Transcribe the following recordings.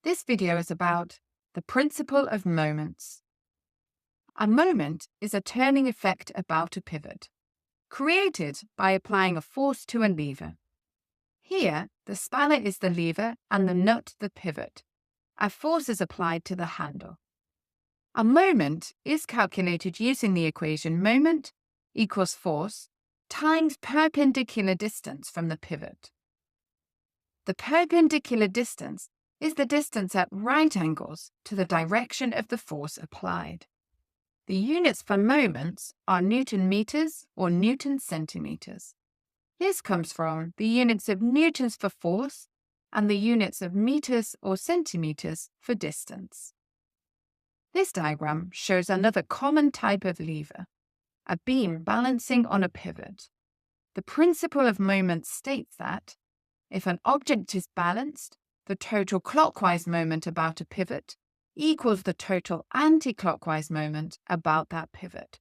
This video is about the principle of moments. A moment is a turning effect about a pivot, created by applying a force to a lever. Here, the spanner is the lever and the nut the pivot. A force is applied to the handle. A moment is calculated using the equation moment equals force times perpendicular distance from the pivot. The perpendicular distance is the distance at right angles to the direction of the force applied. The units for moments are Newton meters or Newton centimeters. This comes from the units of newtons for force and the units of meters or centimeters for distance. This diagram shows another common type of lever, a beam balancing on a pivot. The principle of moments states that if an object is balanced, the total clockwise moment about a pivot equals the total anti-clockwise moment about that pivot.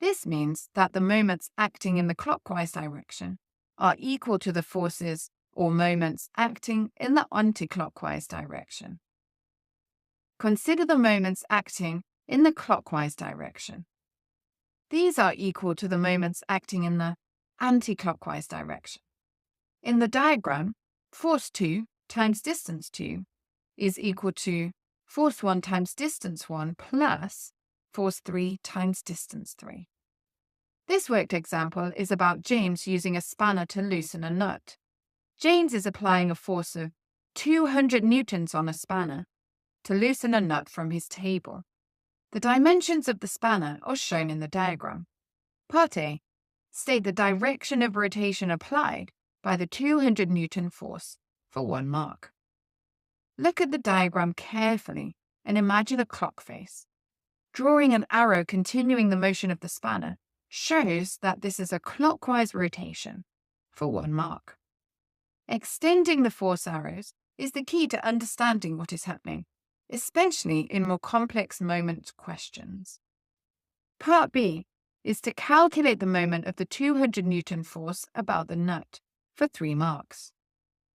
This means that the moments acting in the clockwise direction are equal to the forces or moments acting in the anti-clockwise direction. Consider the moments acting in the clockwise direction. These are equal to the moments acting in the anti-clockwise direction. In the diagram, force 2 times distance 2 is equal to force 1 times distance 1 plus force 3 times distance 3. This worked example is about James using a spanner to loosen a nut. James is applying a force of 200 newtons on a spanner to loosen a nut from his table. The dimensions of the spanner are shown in the diagram. Part A, state the direction of rotation applied by the 200 Newton force for 1 mark. Look at the diagram carefully and imagine a clock face. Drawing an arrow continuing the motion of the spanner shows that this is a clockwise rotation for 1 mark. Extending the force arrows is the key to understanding what is happening, especially in more complex moment questions. Part B is to calculate the moment of the 200 Newton force about the nut for 3 marks.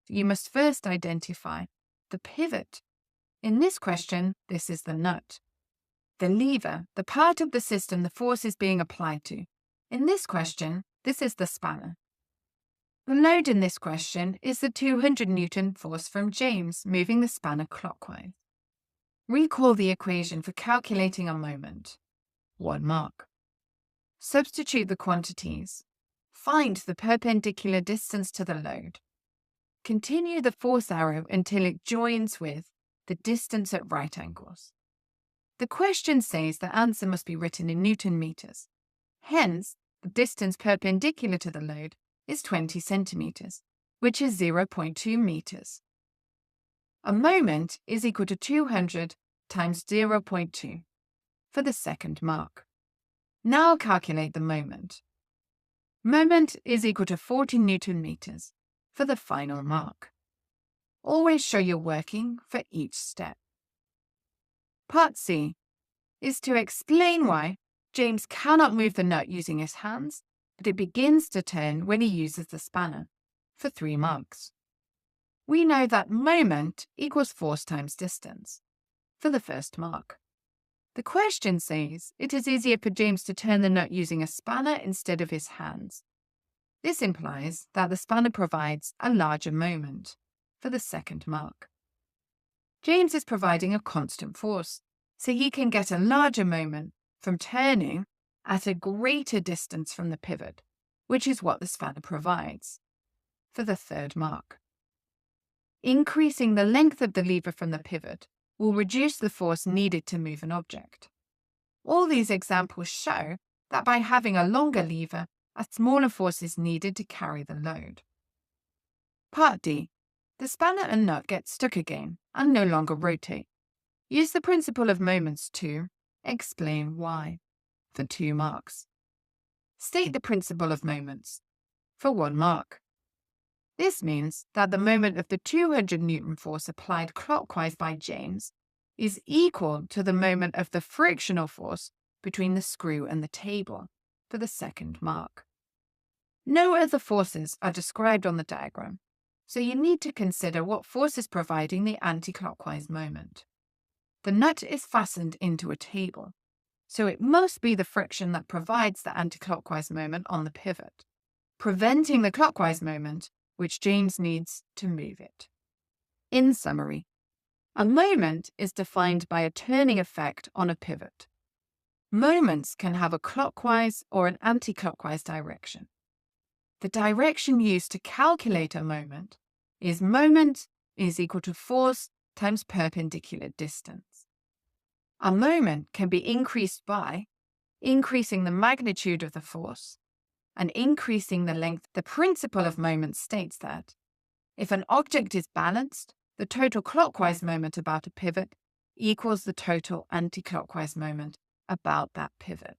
You must first identify the pivot. In this question, this is the nut. The lever, the part of the system the force is being applied to. In this question, this is the spanner. The load in this question is the 200 Newton force from James moving the spanner clockwise. Recall the equation for calculating a moment. 1 mark. Substitute the quantities. Find the perpendicular distance to the load. Continue the force arrow until it joins with the distance at right angles. The question says the answer must be written in Newton meters. Hence, the distance perpendicular to the load is 20 centimeters, which is 0.2 meters. A moment is equal to 200 times 0.2 for the second mark. Now calculate the moment. Moment is equal to 40 Newton meters for the final mark. Always show your working for each step. Part C is to explain why James cannot move the nut using his hands, but it begins to turn when he uses the spanner for 3 marks. We know that moment equals force times distance for the first mark. The question says it is easier for James to turn the nut using a spanner instead of his hands. This implies that the spanner provides a larger moment for the second mark. James is providing a constant force, so he can get a larger moment from turning at a greater distance from the pivot, which is what the spanner provides for the third mark. Increasing the length of the lever from the pivot will reduce the force needed to move an object. All these examples show that by having a longer lever, a smaller force is needed to carry the load. Part D. The spanner and nut get stuck again and no longer rotate. Use the principle of moments to explain why for 2 marks. State the principle of moments for 1 mark. This means that the moment of the 200 Newton force applied clockwise by James is equal to the moment of the frictional force between the screw and the table for the second mark. No other forces are described on the diagram, So you need to consider what force is providing the anti-clockwise moment. The nut is fastened into a table, so it must be the friction that provides the anti-clockwise moment on the pivot, preventing the clockwise moment, which James needs to move it. In summary, a moment is defined by a turning effect on a pivot. Moments can have a clockwise or an anti-clockwise direction. The direction used to calculate a moment is equal to force times perpendicular distance. A moment can be increased by increasing the magnitude of the force and increasing the length. The principle of moments states that if an object is balanced, the total clockwise moment about a pivot equals the total anti-clockwise moment about that pivot.